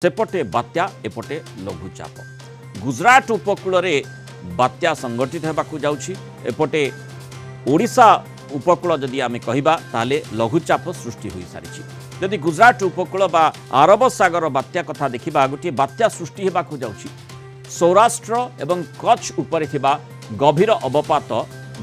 सेपटे बात्या एपटे लघुचाप गुजरात उपकूल बात्या संगठित होगाकू जाउछि एपटे ओडिशा उपकूल जदि आमे कहिबा ताले लघुचाप सृष्टि होई सारिछि। जदि गुजरात उपकूल बा अरब सागर बात्या कथा देखिबा गोटे बात्या सृष्टि होगाकू जाउछि सौराष्ट्र एवं कच्छ उपरे थिबा गभीर अवपात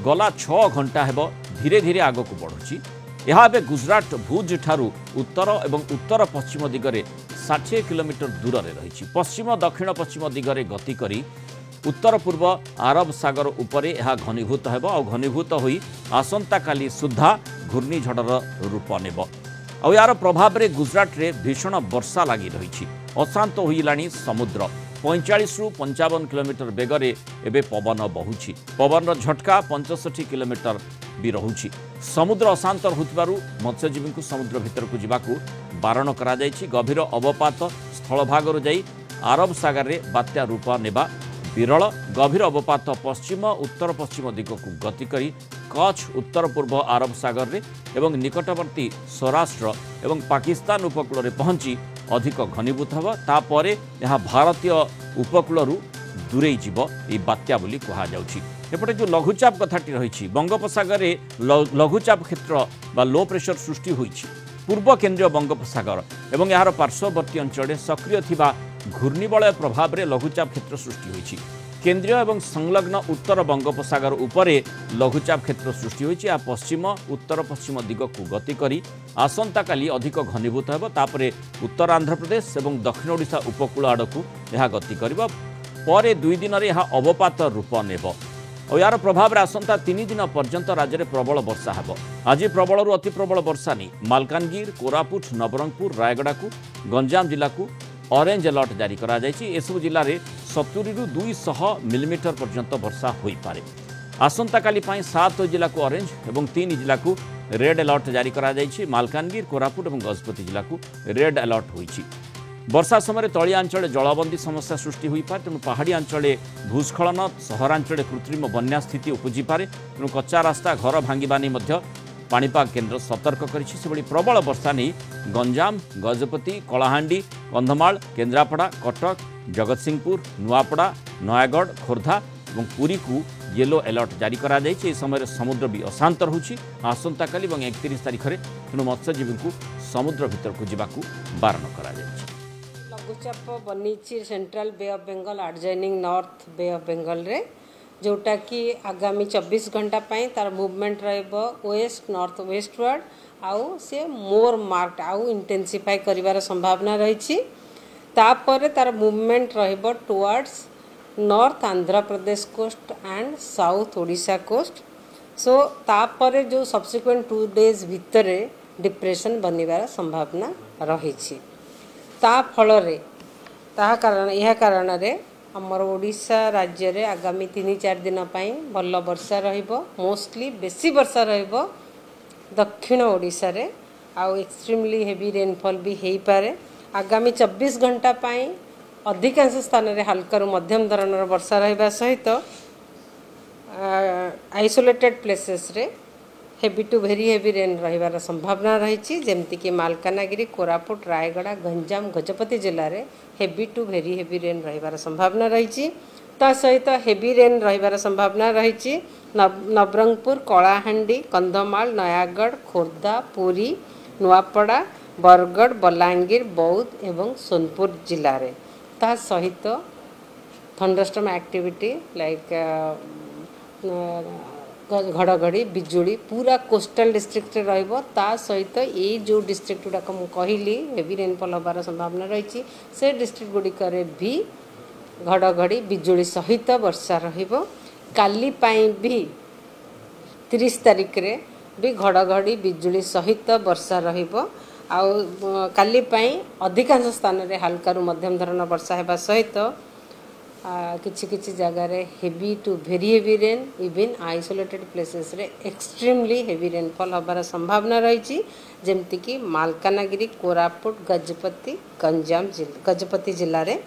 गला 6 घंटा हेबो धीरे धीरे आगकू बढ़ुछि। यह गुजरात भुज ठारू उत्तर एवं उत्तर पश्चिम दिगरे 60 किलोमीटर दूर में रही पश्चिम दक्षिण पश्चिम दिगरे गति करी उत्तर पूर्व अरब सागर उपरे यह घनीभूत हेब और घनीभूत होई आसंता काली सुधा घूर्णिझड़र रूप नेब और यार प्रभाव में गुजरात रे भीषण वर्षा लगी रही अशांत होइलाणी समुद्र 45 रु 55 किलोमीटर बेगरे एबे पवन बहुछि पवन झटका 65 किलोमीटर भी रहुछि। समुद्र अशांत होतिबारु मत्स्यजीवी को समुद्र भीतर को जिबाकू बारण करा जायछि। गभीर अवपात स्थल भागरु जाई अरब सागर रे बात्या रूप नेबा विरल। गभीर अवपात पश्चिम उत्तर पश्चिम दिग को गति करी कच्छ उत्तर पूर्व अरब सागर रे एवं निकटवर्ती सौराष्ट्र एवं पाकिस्तान उपकूल रे पहुंची अधिक घनीभूत हेब तापर यह भारतीय उपकूल दूरे जीव ये बात्या बोली कहा जाउछि। एपटे जो लघुचाप कथाटी रही बंगोपसागर लघुचाप क्षेत्र बा लो प्रेशर सृष्टि होइछि पूर्व केंद्रीय बंगोपसागर एवं यार पार्श्ववर्ती अंचल सक्रिय थिबा घूर्णिबलय प्रभाव में लघुचाप क्षेत्र सृष्टि होइछि। केंद्रीय एवं संलग्न उत्तर बंगोपसागर उपरे लघुचाप क्षेत्र सृष्टि होइछि। आ पश्चिम उत्तर पश्चिम दिग को गति करी आसंता काली अधिक घनीभूत हेब तापरे उत्तर आंध्र प्रदेश एवं दक्षिण ओडिशा उपकूल आड़कू यह गति करिबो परे 2 दिन में यह अवपात रूप नेब और यार प्रभाव आसंता 3 दिन पर्यंत राज्य में प्रबल वर्षा हेब। आज प्रबल अति प्रबल वर्षा नहीं मालकानगिरी कोरापुट नवरंगपुर रायगड़ा को गंजाम जिला को ऑरेंज अलर्ट जारी करा जायछि। एसबु जिले में 70 रु 200 मिलीमीटर पर्यंत वर्षा होई पारे। आसंता काली 7 जिला को ऑरेंज एवं 3 जिला को रेड अलर्ट जारी करा जायछि। मालकानगिरी कोरापुट और गजपति जिला को रेड अलर्ट होइछि। वर्षा समय तलिया अंचल जलबंदी समस्या सृष्टि होई पारे तेणु पहाड़ी अंचल भूस्खलन सहरांचल कृत्रिम बन्या स्थिति उपजी पारे तेणु कच्चा रास्ता घर भांगिबा नै मध्य पाणीपाग केन्द्र सतर्क करिछि। सेभଳି प्रबल वर्षा नहीं गंजाम गजपति कलाहांडी कंधमाल केन्द्रापड़ा कटक जगतसिंहपुर नुआपड़ा नयागढ़ खोर्धा और पुरी को येलो अलर्ट जारी करा जायछि। ए समय समुद्र भी अशांत रहुछि आसंता काली और 31 तारिख में तेणु मत्स्यजीवी को समुद्र भीतर को जिबाकू बारण करा जायछि। लघुचाप बनी central Bay of Bengal adjoining north Bay of Bengal रे जोटा कि आगामी 24 घंटा पाई तार मूवमेंट रहइबो वेस्ट नॉर्थ वेस्टवर्ड आउ से मोर मार्क्ड आउ इंटेंसिफाई करिवार संभावना रही तापर तार मूवमेंट रहइबो towards north Andhra Pradesh coast and south Odisha coast. So तापर जो सब्सिक्वेंट 2 डेज भितरे डिप्रेशन बनिवार संभावना रही ता फल रे ता कारण यह कारण रे हमर ओडिशा राज्य रे आगामी 3-4 दिन पाई भल वर्षा रहिबो मोस्टली बेसी वर्षा रहिबो दक्षिण ओडिशा रे आउ एक्सट्रीमली हेवी रेनफॉल भी हेई पारे। आगामी 24 घंटा पाई अधिकांश स्थान रे हल्का रु मध्यम धरणर वर्षा रहिबा सहित आइसोलेटेड प्लेसेस रे heavy to very heavy rain रहिबार संभावना रही जेमती कि मालकानगिरी कोरापुट रायगड़ा गंजाम गजपति जिले में heavy to very heavy rain रहिबार संभावना रही सहित हेवी रेन रहिबार संभावना रही नवरंगपुर कलाहांडी कंधमाल नयागढ़ खोर्धा पुरी नुआपड़ा बरगढ़ बलांगीर बौद्ध एवं सोनपुर जिले में ता सहित थंडरस्टॉर्म एक्टिविटी लाइक घड़घड़ी बिजुली पूरा कोस्टल डिस्ट्रिक्ट रहिबो ता सहित ये जो डिस्ट्रिक्ट गुड़ाक मु कहली हेवी रेनफॉल होबार संभावना रही से डिस्ट्रिक्ट गुड़िकर भी घड़घड़ी बिजुली सहित वर्षा रहिबो। काली पाई भी 30 तारिख रे भी घड़घड़ी बिजुली सहित वर्षा रहिबो आउ काली पाई अधिकांश स्थान रे हल्का रु मध्यम धरण वर्षा हेबा सहित किछि किछि जगह रे heavy to very heavy rain even isolated places रे एक्सट्रीमली हेवी रेनफॉल होबार संभावना रही जेमती कि मालकानगिरी कोरापुट गजपति जिले रे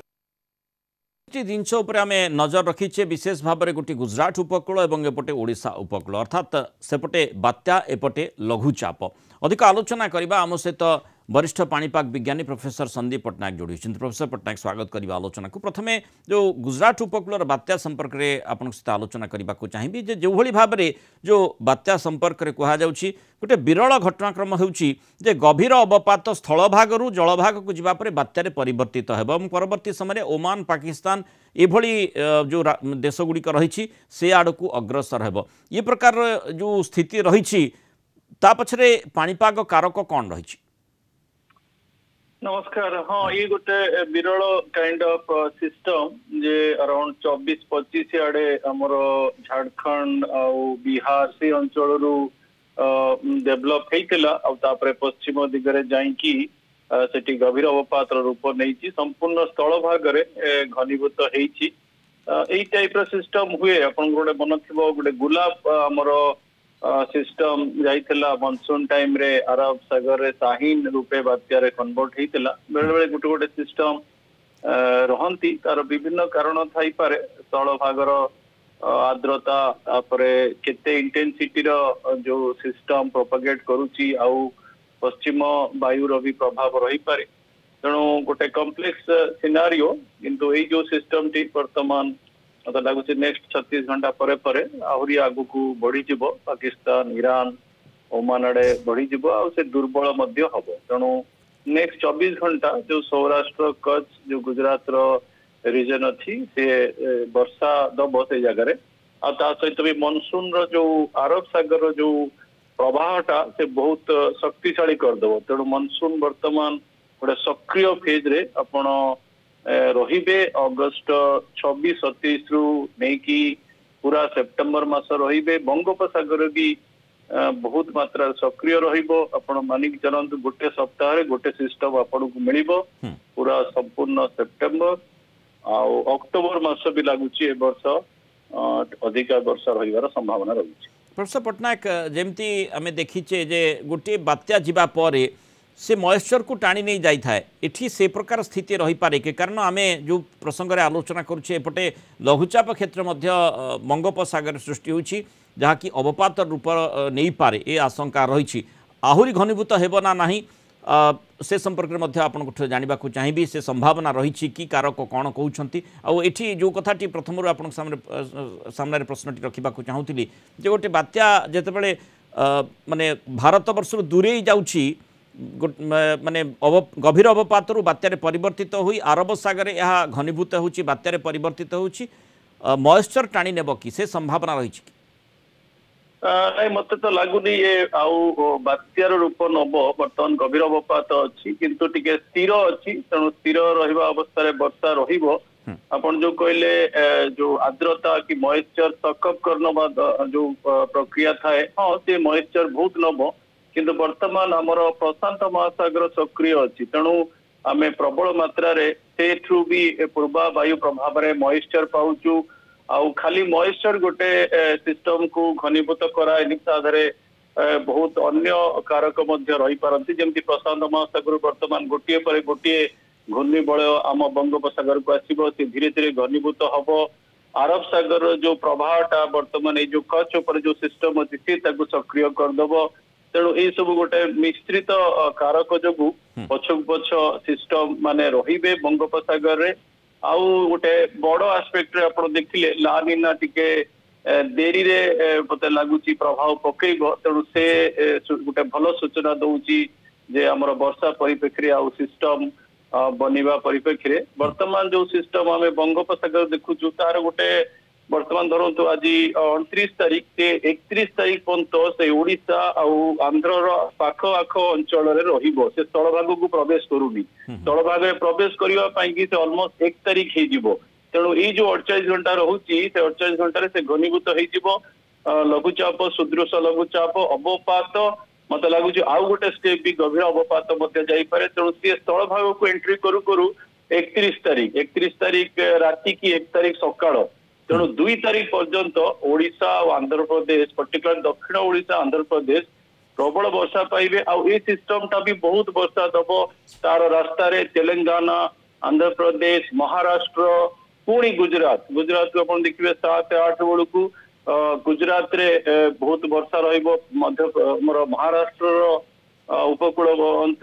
जिनस आम नजर रखीचे विशेष भाव में गोटे गुजरात उपकूल और एपटे ओडिशा उपकूल अर्थात सेपटे बात्या एपटे लघुचाप अधिक आलोचना करबा आम सहित वरिष्ठ पाणीपाग विज्ञानी प्रोफेसर संदीप पट्टनायक जोड़ी प्रोफेसर पट्टनायक स्वागत करवा आलोचना को प्रथमे जो गुजरात उपकूल बात्या संपर्क में आपन सहित आलोचना करने को चाहिए जे जो भाव में जो बात्या संपर्क में कहुच्छी गोटे विरल घटनाक्रम होउछि जे गभीर अवपात स्थल भागरू जलभाग को जीवापर बात्यारे परिवर्तित हो परवर्ती समय ओमान पाकिस्तान एभली जो देशगुड़िक रही से आड़ को अग्रसर हो ये प्रकार जो स्थिति रही ता पछरे पाणीपाग कारक कौन रही? नमस्कार। हाँ, ये गोटे विरल kind of system J around 24-25 आड़े हमर झारखंड आउ बिहार से अंचल डेवलप होइतिला आ तापरे पश्चिम दिगरे जाईकी सेठी गभीर अवपात रूप नहीं संपूर्ण स्थल भाग में घनीभूत होइछि एई टाइप रो सिस्टम हुए अपन गोटे मन थिबो गोटे गुलाब हमर सिस्टम जाइथिला मानसून टाइम रे अरब सागर रे साहिन रूपे बात्या रे कन्वर्ट होइतिला बेले बेले गोटे गोटे सिस्टम रहंती तार विभिन्न कारण थाई पारे स्थल भागर आर्द्रता तापरे केते इंटेंसिटी रो जो सिस्टम प्रोपगेट करूची आउ पश्चिम वायु रो भी प्रभाव रही पारे तेणु गोटे कॉम्प्लेक्स सिनारियो किंतु एई जो सिस्टम टी वर्तमान मतलब लगुच नेक्स्ट 36 घंटा परे आहरी आगु को बढ़ी जीवो पाकिस्तान ईरान ओमान आड़े बढ़ी जीवो आ से दुर्बल मध्य हबो तेणु नेक्स्ट 24 घंटा जो सौराष्ट्र कच्छ जो गुजरात रो रीजन अच्छी से वर्षा दब से जगह आ सहित भी मनसून रो जो अरब सागर रो जो प्रवाहटा से बहुत शक्तिशाली करदेव तेणु मनसून वर्तमान गोटे सक्रिय फेज रे आपण रहिबे अगस्ट 26-27 रु नेकी पूरा सेप्टेम्बर मास रहिबे बंगोपसागर भी बहुत मात्रा सक्रिय रहिबो आपण मानिक चलंतु गोटे सप्ताह रे गोटे सिस्टम आपण को मिलिबो पूरा संपूर्ण सेप्टेम्बर आ अक्टोबर मास भी लागुची ए वर्ष अधिका वर्षा रहिबार संभावना रहुची। प्रोफेसर पट्टनायक जमती आम देखीचे जे गोटे बात्या जीवा परे से मॉइस्चर को टाणी नहीं जाई थाए एठी से प्रकार स्थिति रही पारे के कारण आम जो प्रसंग रे आलोचना करुचे एपटे लघुचाप क्षेत्र मध्य बंगोपसागर सृष्टि होछि जहाँकि अवपात रूप नहीं पारे ए आशंका रही आहुरी घनीभूत हेब ना नहीं से संपर्क में मध्य आपको जानवा चाहिए से संभावना रही कि कारक कौन कहते आठी जो कथाटी प्रथम आप सामने प्रश्नटी रखा चाहूली जे गोटे बात्या जितेबाला माने भारत वर्ष दूरे जाऊँगी माने गभीर अवपात बात्यारे परिवर्तित हुई अरब सागर यह घनीभूत होची बात्यारे परिवर्तित होची मॉइस्चर टाणी नेब कि से संभावना रही नहीं मत तो लगुनि ये आउ बात्यार रूप नब बर्तमान गभीर अवपात अच्छी किंतु टिके स्थिर अच्छी तेणु स्थिर रहिबा अवस्था रे वर्षा रहिबो आपण जो कहले जो आर्द्रता कि मॉइस्चर सकअप करनबा जो प्रक्रिया थाए हाँ से मॉइस्चर बहुत नब किंतु वर्तमान आमर प्रशांत महासागर सक्रिय अच्छी तेणु आम प्रबल मात्रा रे सेठू भी पूर्वा वायु प्रभाव में मॉइस्चर पाउचु आउ खाली मॉइस्चर गोटे सिस्टम को घनीभूत कराए साधे बहुत अन्य कारक मध्य रही पारती जमती प्रशांत महासागर वर्तमान गोटे पर गोटे घूर्णिबलय आम बंगोपसागर को आसो से धीरे धीरे घनीभूत हम अरब सागर जो प्रभावटा वर्तमान जो कच्छ उपर जो सिस्टम अच्छी से सक्रिय करदेव तेणु ये सब गोटे मिश्रित कारक जो पछक पछ सिस्टम माने रहिबे बंगोपसागर रे आउ गोटे बड़ आस्पेक्ट रे आपण देखिले लानिना टिके देरी रे पते लागुची प्रभाव पकेइबो तेणु से गोटे भल सूचना दउची जे हमर वर्षा परिप्रेक्षी आउ सिस्टम बनिबा परिप्रेक्षी वर्तमान जो सिस्टम आमे बंगोपसागर देखुचु तार गोटे वर्तमान धरतु आज 29 तारीख से 31 तारीख पर्यंत से ओडिशा आउ आंध्र पाख आख अंचल रहिबो से स्थल भाग को प्रवेश करूनी स्थल भाग में प्रवेश करने से ऑलमोस्ट 1 तारीख हो तेणु ये जो 48 घंटा रोचे से 48 घंटे से घनीभूत हो लघुचाप सदृश लघुचाप अवपात मत लगुच आउ गोटे स्टेप भी गभीर अवपात जापे तेणु सी स्थल भाग को एंट्री करू करू 31 तारीख राति की 1 तारीख सकाळ तेणु 2 तारीख पर्यंत ओडिशा और आंध्र प्रदेश पर्टिकुलर दक्षिण ओडिशा आंध्र प्रदेश प्रबल वर्षा पाइबे आउ ए सिस्टम टा भी बहुत वर्षा दब तार रास्ता रे तेलंगाना आंध्र प्रदेश महाराष्ट्र पुणी गुजरात को अपन देखिए 7-8 बेलू गुजरात रे बहुत वर्षा रहिबो मध्य महाराष्ट्र उपकूल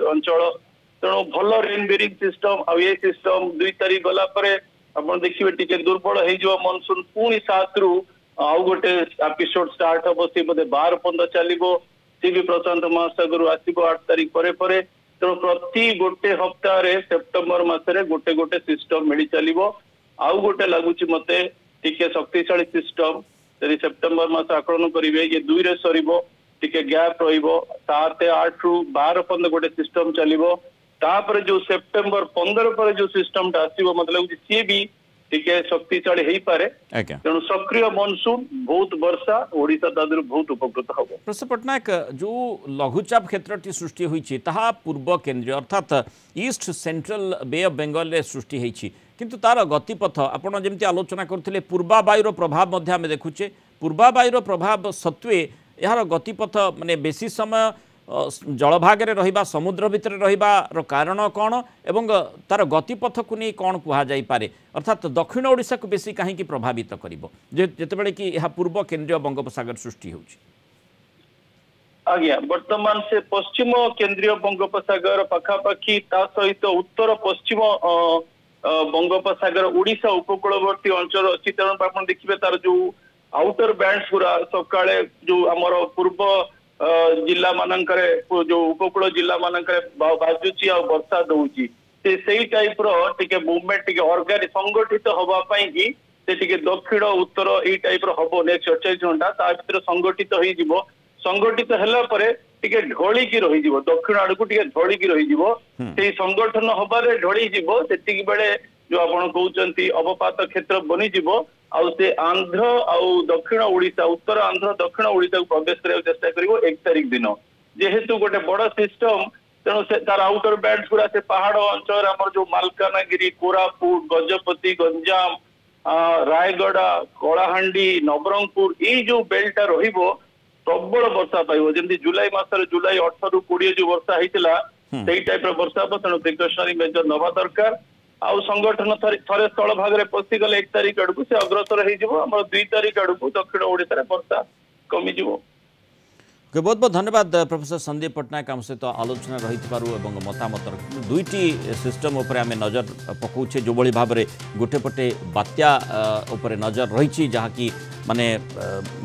अंचल तेणु भल रेन बेरिंग सिस्टम आ ये सिस्टम 2 तारीख गला परे आपण देखिबे टिके दुर्बल हे जो मानसून पुणी 7 रु आउ गोटे एपिसोड स्टार्ट हम सी बोधे 12-15 चलो सी भी प्रशांत महासागर आसो 8 तारीख पर तेणु प्रति गोटे हप्ताह सेप्टेम्बर मसरे गोटे गोटे सिस्टम मिली चलो आउ गोटे लगुच मते टिके शक्तिशाली सिस्टम यदि सेप्टेम्बर मास आकलन करेंगे ये 2 रे सर टिके गैप रहिबो 7-8 रु 12-15 गोटे सिस्टम चलो तापर जो सेप्टेम्बर 15 पर जो सिस्टम टा आसीबो मतलब सी भी टिके शक्तिशाली हेई पारे तेणु सक्रिय मनसून बहुत वर्षा ओडिशा दादर बहुत उपकृत हबो। प्रोफेसर पटनायक जो लघुचाप क्षेत्रटी सृष्टि होईछि ताहा पूर्व केंद्रीय अर्थात east central Bay of Bengal रे सृष्टि होईछि किंतु तार गतिपथ आपण जेमती आलोचना करथिले पूर्वावायुर प्रभाव मध्य आमे देखुचे पूर्वावायुर प्रभाव सत्वे यार गतिपथ माने बेसी समय जलभागे रहिबा समुद्र भितर रहिबार कारण कौन एवं तार गतिपथ को नहीं कौन कह जाए अर्थात दक्षिण ओडिशा को बेसी कहीं प्रभावित करिवो जेतेबेले कि यह पूर्व केंद्रीय बंगोपसागर सृष्टि होउछि। आज्ञा वर्तमान से पश्चिम केंद्रीय बंगोपसागर पाखापाखि ता सहित उत्तर पश्चिम बंगोपसागर ओडिशा उपकूलवर्ती अंचल अच्छी तेणु आप देखिए तार जो आउटर बैंड्स पूरा सकाळे जो आमर पूर्व जिला मानकरे जो उपकूल जिला मानकरे बाजुची आ वर्षा दउची से टाइप रो टिके मूवमेंट टिके ऑर्गेनिक संगठित हवा पई कि से टिके दक्षिण उत्तर ए टाइप रो हबो नेक्स्ट 48 घंटा ता भीतर संगठित होई जिवो संगठित हला परे टिके ढोली की रही जिवो दक्षिण आड़ को टिके ढोली की रही जिवो से संगठन हबारे ढोली जिवो सेतिकी बेले जो आपण कहउचंती अवपात क्षेत्र बनी जिवो आउ से आंध्र आउ दक्षिण ओडिशा उत्तर आंध्र दक्षिण ओडिशा को प्रवेश करने चेष्टा करिवो 1 तारीख दिन जेहेतु गोटे बड़ सिस्टम तेणु से तार आउटर बैंड पूरा से पहाड़ अंचल आमर जो मालकानगिरी कोरापुट गजपति गंजाम रायगड़ा कलाहांडी नवरंगपुर ये जो बेल्टा रहिबो प्रबल वर्षा पाइबो जेमती जुलाई मासरे जुलाई 18 रु 20 जो वर्षा हितला सेई टाइप रो वर्षा तेणु प्रिकॉशनरी मेजर नवा दरकार आउ संगठन थरे स्थल भाग में पशिगले 1 तारीख आड़ को से अग्रसर हो 2 तारीख आड़ को दक्षिण ओडिशा वर्षा कमिज। बहुत बहुत धन्यवाद प्रोफेसर संदीप पटनायक आम सहित आलोचना रही मतामत दुईटी सिस्टम उपर आम नजर पकाउछे जो भली भाव में गोटे पटे बात्या उपर नजर रही जहाँकि माने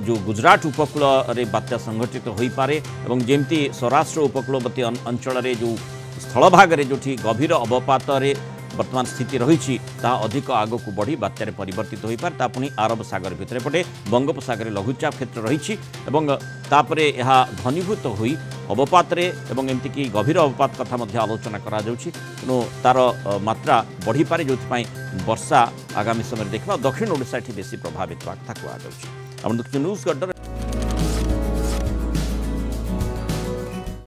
जो गुजरात उपकूल रे बात्या संघटित हो पारे और जमती सौराष्ट्र उपकूलवर्ती अंचल जो स्थल भाग में जो गभीर अवपात वर्तमान स्थिति रही अधिक आग को बढ़ी बात्यार परिवर्तित हो पारे पुणी आरब सागर भितर पटे बंगोपसागर लघुचाप क्षेत्र रही यह घनीभूत हो अवपात एमती कि गभीर अवपात कथा आलोचना करा तेणु तार मात्रा बढ़ी पारे जो वर्षा आगामी समय देखा दक्षिण ओडिशा बेसी प्रभावित कथा कहुच्छे। न्यूज गड्डर